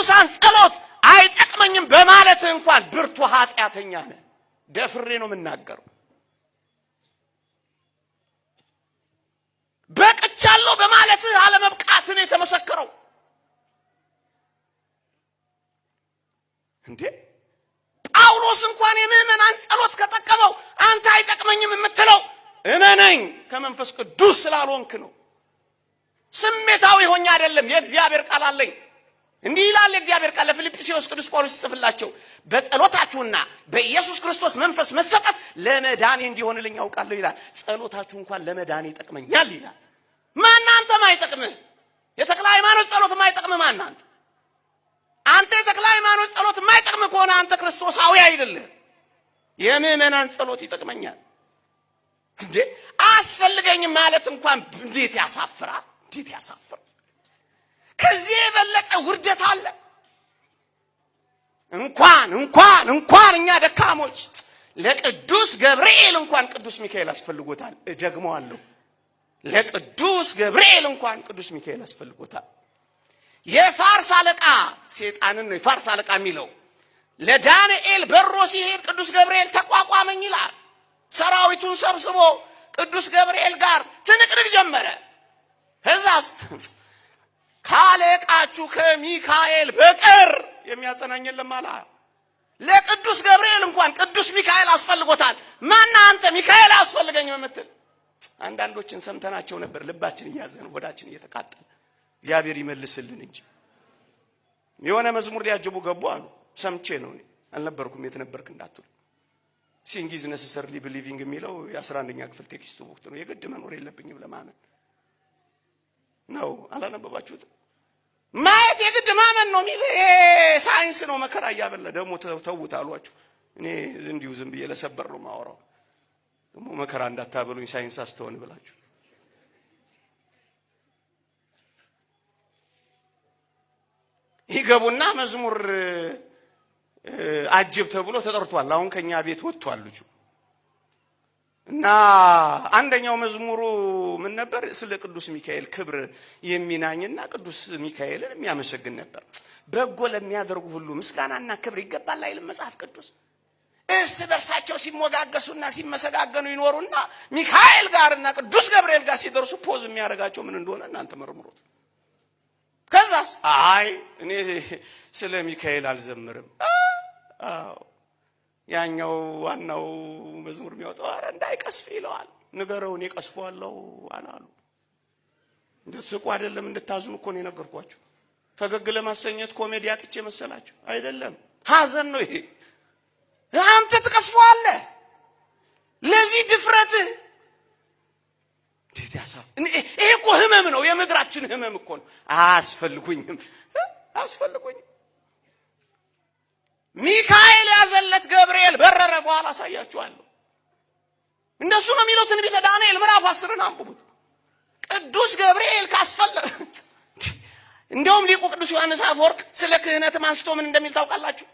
የቅዱሳን ጸሎት አይጠቅመኝም በማለት እንኳን ብርቱ ኃጢአተኛ ነህ። ደፍሬ ነው የምናገረው። በቅቻለሁ በማለት አለመብቃትን የተመሰከረው እንዴ! ጳውሎስ እንኳን የምእመናን ጸሎት ከጠቀመው አንተ አይጠቅመኝም የምትለው እመነኝ ከመንፈስ ቅዱስ ስላልሆንክ ነው። ስሜታዊ ሆኜ አይደለም። የእግዚአብሔር ቃል አለኝ። እንዲህ ይላል የእግዚአብሔር ቃል ለፊልጵስዩስ ቅዱስ ጳውሎስ ጽፍላቸው በጸሎታችሁና በኢየሱስ ክርስቶስ መንፈስ መሰጠት ለመዳኔ እንዲሆንልኝ ያውቃለሁ ይላል። ጸሎታችሁ እንኳን ለመዳኔ ይጠቅመኛል ይላል። ማን አንተ ማይጠቅምህ? የተክለ ሃይማኖት ጸሎት ማይጠቅምህ ማን አንተ? አንተ የተክለ ሃይማኖት ጸሎት ማይጠቅምህ ከሆነ አንተ ክርስቶሳዊ አይደለህ። የምእመናን ጸሎት ይጠቅመኛል እንዴ! አስፈልገኝም ማለት እንኳን እንዴት ያሳፍራል! እንዴት ያሳፍራል! ከዚህ የበለጠ ውርደት አለ? እንኳን እኛ ደካሞች ለቅዱስ ገብርኤል እንኳን ቅዱስ ሚካኤል አስፈልጎታል። እደግመዋለሁ፣ ለቅዱስ ገብርኤል እንኳን ቅዱስ ሚካኤል አስፈልጎታል። የፋርስ አለቃ ሰይጣንን ነው የፋርስ አለቃ የሚለው። ለዳንኤል በሮ ሲሄድ ቅዱስ ገብርኤል ተቋቋመኝ ይላል። ሰራዊቱን ሰብስቦ ቅዱስ ገብርኤል ጋር ትንቅንቅ ጀመረ። ከዛስ ካለቃችሁ ከሚካኤል በቀር የሚያጸናኝ የለም አለ። ለቅዱስ ገብርኤል እንኳን ቅዱስ ሚካኤል አስፈልጎታል። ማን አንተ ሚካኤል አስፈልገኝ የምትል? አንዳንዶችን ሰምተናቸው ነበር፣ ልባችን እያዘነ ወዳችን እየተቃጠለ። እግዚአብሔር ይመልስልን እንጂ የሆነ መዝሙር ሊያጅቡ ገቡ አሉ። ሰምቼ ነው፣ እኔ አልነበርኩም። የት ነበርክ እንዳትሉ። ሲንግ ኢዝ ነሰሰርሊ ቢሊቪንግ የሚለው የ11ኛ ክፍል ቴክስቱ ወቅት ነው። የግድ መኖር የለብኝም ለማመን ነው። አላነበባችሁትም? ማየት የግድ ማመን ነው የሚል ሳይንስ ነው። መከራ እያበላ ደግሞ ተውት አሏችሁ። እኔ እንዲሁ ዝም ብዬ ለሰበር ነው ማወራው። ደግሞ መከራ እንዳታበሉኝ ሳይንስ አስተውን ብላችሁ ይገቡና መዝሙር አጅብ ተብሎ ተጠርቷል። አሁን ከኛ ቤት ወጥቷል ልጁ እና አንደኛው መዝሙሩ ምን ነበር? ስለ ቅዱስ ሚካኤል ክብር የሚናኝና ቅዱስ ሚካኤልን የሚያመሰግን ነበር። በጎ ለሚያደርጉ ሁሉ ምስጋናና ክብር ይገባል አይልም መጽሐፍ ቅዱስ? እርስ በርሳቸው ሲሞጋገሱና ሲመሰጋገኑ ይኖሩና ሚካኤል ጋርና ቅዱስ ገብርኤል ጋር ሲደርሱ ፖዝ የሚያደርጋቸው ምን እንደሆነ እናንተ መርምሩት። ከዛስ አይ እኔ ስለ ሚካኤል አልዘምርም። አዎ ያኛው ዋናው መዝሙር የሚያወጣው አረ እንዳይቀስፍ ይለዋል። ንገረው እኔ ቀስፈዋለሁ አላሉ። እንድትስቁ አይደለም እንድታዝኑ እኮ ነው የነገርኳችሁ። ፈገግ ለማሰኘት ኮሜዲ አጥቼ መሰላችሁ? አይደለም፣ ሐዘን ነው ይሄ። አንተ ትቀስፈዋለህ። ለዚህ ድፍረት እንዴት ያሳፍ! ይሄ እኮ ህመም ነው፣ የምድራችን ህመም እኮ ነው። አያስፈልጉኝም። ሚካኤል ያዘለት ገብርኤል በረረ። በኋላ አሳያችኋለሁ። እንደሱ ነው የሚለው ትንቢተ ዳንኤል ምዕራፍ 10ን አንብቡት። ቅዱስ ገብርኤል ካስፈለገ እንደውም ሊቁ ቅዱስ ዮሐንስ አፈወርቅ ስለ ክህነት ማንስቶ ምን እንደሚል ታውቃላችሁ?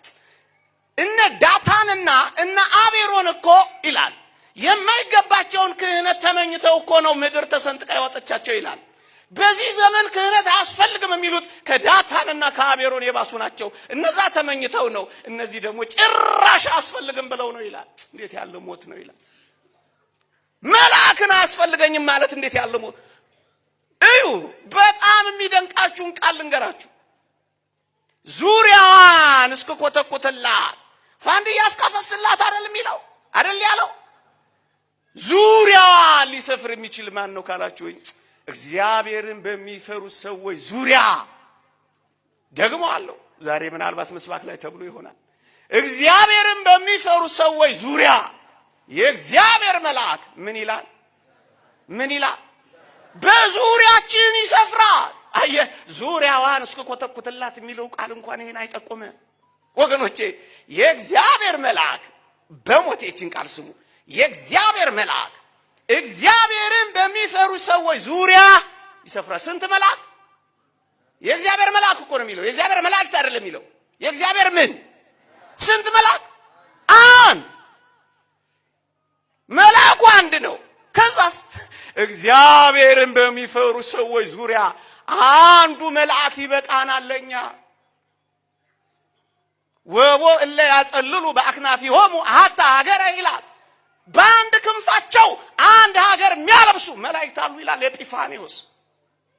እነ ዳታንና እነ አቤሮን እኮ ይላል የማይገባቸውን ክህነት ተመኝተው እኮ ነው ምድር ተሰንጥቃ ያወጣቻቸው ይላል። በዚህ ዘመን ክህነት አያስፈልግም የሚሉት ከዳታንና ከአቤሮን የባሱ ናቸው። እነዛ ተመኝተው ነው፣ እነዚህ ደግሞ ጭራሽ አያስፈልግም ብለው ነው ይላል። እንዴት ያለ ሞት ነው ይላል። መልአክን አያስፈልገኝም ማለት እንዴት ያለ ሞት! እዩ፣ በጣም የሚደንቃችሁን ቃል ልንገራችሁ። ዙሪያዋን እስክኮተኩትላት ፋንድያ እስካፈስላት አይደል የሚለው? አይደል ያለው? ዙሪያዋን ሊሰፍር የሚችል ማን ነው ካላችሁኝ፣ እግዚአብሔርን በሚፈሩ ሰዎች ዙሪያ ደግሞ አለው። ዛሬ ምናልባት መስባክ ላይ ተብሎ ይሆናል። እግዚአብሔርን በሚፈሩ ሰዎች ዙሪያ የእግዚአብሔር መልአክ ምን ይላል? በዙሪያችን ይሰፍራል። አየ፣ ዙሪያዋን እስክኮተኩትላት የሚለው ቃል እንኳን ይሄን አይጠቁም ወገኖቼ። የእግዚአብሔር መልአክ በሞቴችን ቃል ስሙ። የእግዚአብሔር መልአክ እግዚአብሔርን በሚፈሩ ሰዎች ዙሪያ ይሰፍራል። ስንት መልአክ? የእግዚአብሔር መልአክ እኮ ነው የሚለው። የእግዚአብሔር መላእክት አይደለም የሚለው። የእግዚአብሔር ምን? ስንት መልአክ? አንድ መልአኩ አንድ ነው። ከዛስ እግዚአብሔርን በሚፈሩ ሰዎች ዙሪያ አንዱ መልአክ ይበቃናል ለኛ። ወቦ እለ ያጸልሉ በአክናፊሆሙ አሐተ ሀገረ ይላል። በአንድ ክንፋቸው አንድ ሀገር የሚያለብሱ መላእክት አሉ ይላል ኤጲፋኒዎስ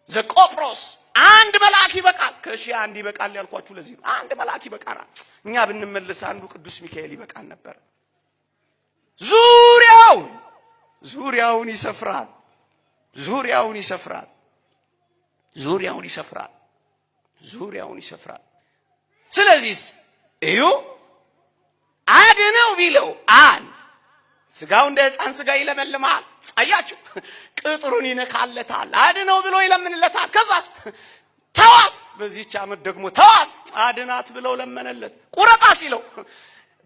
ዘቆጵሮስ። አንድ መልአክ ይበቃል፣ ከሺህ አንድ ይበቃል ያልኳችሁ ለዚህ ነው። አንድ መልአክ ይበቃናል። እኛ ብንመለስ አንዱ ቅዱስ ሚካኤል ይበቃል ነበር። ዙሪያውን ይሰፍራል፣ ዙሪያውን ይሰፍራል፣ ዙሪያውን ይሰፍራል፣ ዙሪያውን ይሰፍራል። ስለዚህ እዩ አድነው ቢለው ስጋው እንደ ሕፃን ስጋ ይለመልማል። አያችሁ ቅጥሩን ይነካለታል። አድነው ብሎ ይለምንለታል። ከዛስ ተዋት፣ በዚህች ዓመት ደግሞ ተዋት አድናት ብለው ለመነለት። ቁረጣ ሲለው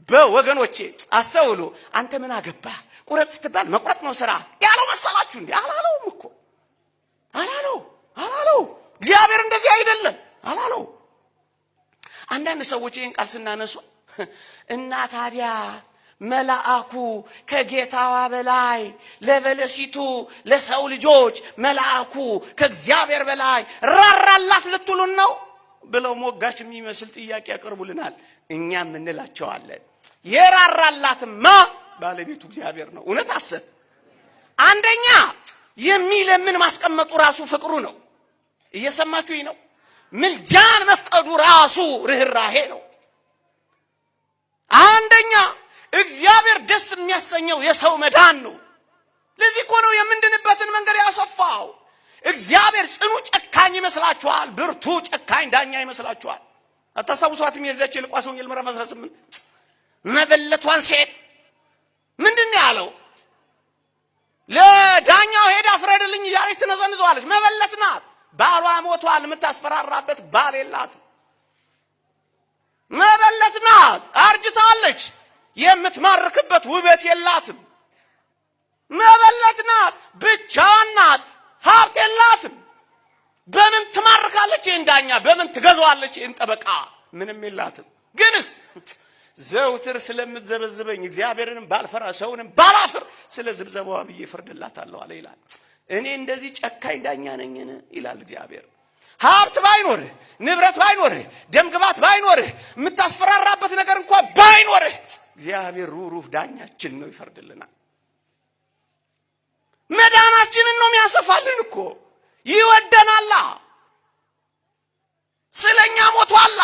በወገኖቼ አስተውሉ። አንተ ምን አገባህ ቁረጥ ስትባል መቁረጥ ነው ስራ ያለው መሰላችሁ እንዴ? አላለውም እኮ አላለው። እግዚአብሔር እንደዚህ አይደለም አላለው። አንዳንድ ሰዎች ይህን ቃል ስናነሱ እና ታዲያ መልአኩ ከጌታዋ በላይ ለበለሲቱ ለሰው ልጆች መልአኩ ከእግዚአብሔር በላይ ራራላት ልትሉን ነው ብለው ሞጋች የሚመስል ጥያቄ ያቀርቡልናል። እኛም እንላቸዋለን የራራላትማ ባለቤቱ እግዚአብሔር ነው። እውነት አሰብ አንደኛ የሚለምን ማስቀመጡ ራሱ ፍቅሩ ነው። እየሰማችሁኝ ነው? ምልጃን መፍቀዱ ራሱ ርህራሄ ነው። አንደኛ እግዚአብሔር ደስ የሚያሰኘው የሰው መዳን ነው። ለዚህ እኮ ነው የምንድንበትን መንገድ ያሰፋው። እግዚአብሔር ጽኑ ጨካኝ ይመስላችኋል? ብርቱ ጨካኝ ዳኛ ይመስላችኋል? አታስታውሷትም? የዚያች የሉቃስ ወንጌል ምዕራፍ 18 መበለቷን ሴት ምንድን ነው ያለው? ለዳኛው ሄዳ ፍረድልኝ እያለች ትነዘንዘዋለች። መበለት ናት። ባሏ ሞቷል። የምታስፈራራበት ባል የላትም። መበለት ናት። አርጅታለች። የምትማርክበት ውበት የላትም። መበለት ናት። ብቻዋን ናት። ሀብት የላትም። በምን ትማርካለች? ይህን ዳኛ በምን ትገዛዋለች? ይህን ጠበቃ ምንም የላትም። ግንስ ዘውትር ስለምትዘበዝበኝ እግዚአብሔርንም ባልፈራ ሰውንም ባላፍር ስለ ዝብዘባዋ ብዬ ፍርድላታለሁ አለ ይላል። እኔ እንደዚህ ጨካኝ ዳኛ ነኝን? ይላል እግዚአብሔር። ሀብት ባይኖርህ፣ ንብረት ባይኖርህ፣ ደምግባት ባይኖርህ፣ የምታስፈራራበት ነገር እንኳን ባይኖርህ እግዚአብሔር ሩሩህ ዳኛችን ነው፣ ይፈርድልናል። መዳናችንን ነው የሚያሰፋልን እኮ። ይወደናላ፣ ስለኛ ሞቷላ።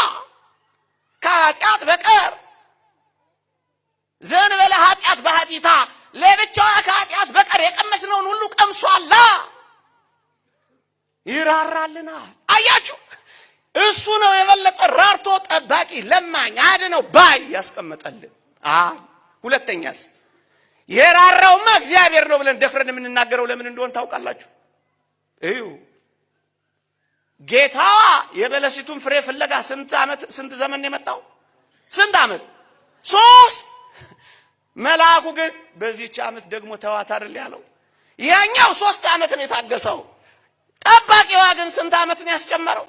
ከኃጢአት በቀር ዘንበለ ኃጢአት በኃጢታ ለብቻዋ ከኃጢአት በቀር የቀመስነውን ሁሉ ቀምሷላ። ይራራልናል። አያችሁ፣ እሱ ነው የበለጠ ራርቶ ጠባቂ፣ ለማኝ፣ አድነው ባይ ያስቀመጠልን። ሁለተኛስ የራራውማ እግዚአብሔር ነው ብለን ደፍረን የምንናገረው ለምን እንደሆነ ታውቃላችሁ? እዩ ጌታዋ የበለሲቱን ፍሬ ፍለጋ ስንት ዘመን ነው የመጣው? ስንት ዓመት? 3። መልአኩ ግን በዚህች ዓመት ደግሞ ተዋት አይደል ያለው? ያኛው 3 ዓመት ነው የታገሰው። ጠባቂዋ ግን ስንት ዓመት ነው ያስጨመረው?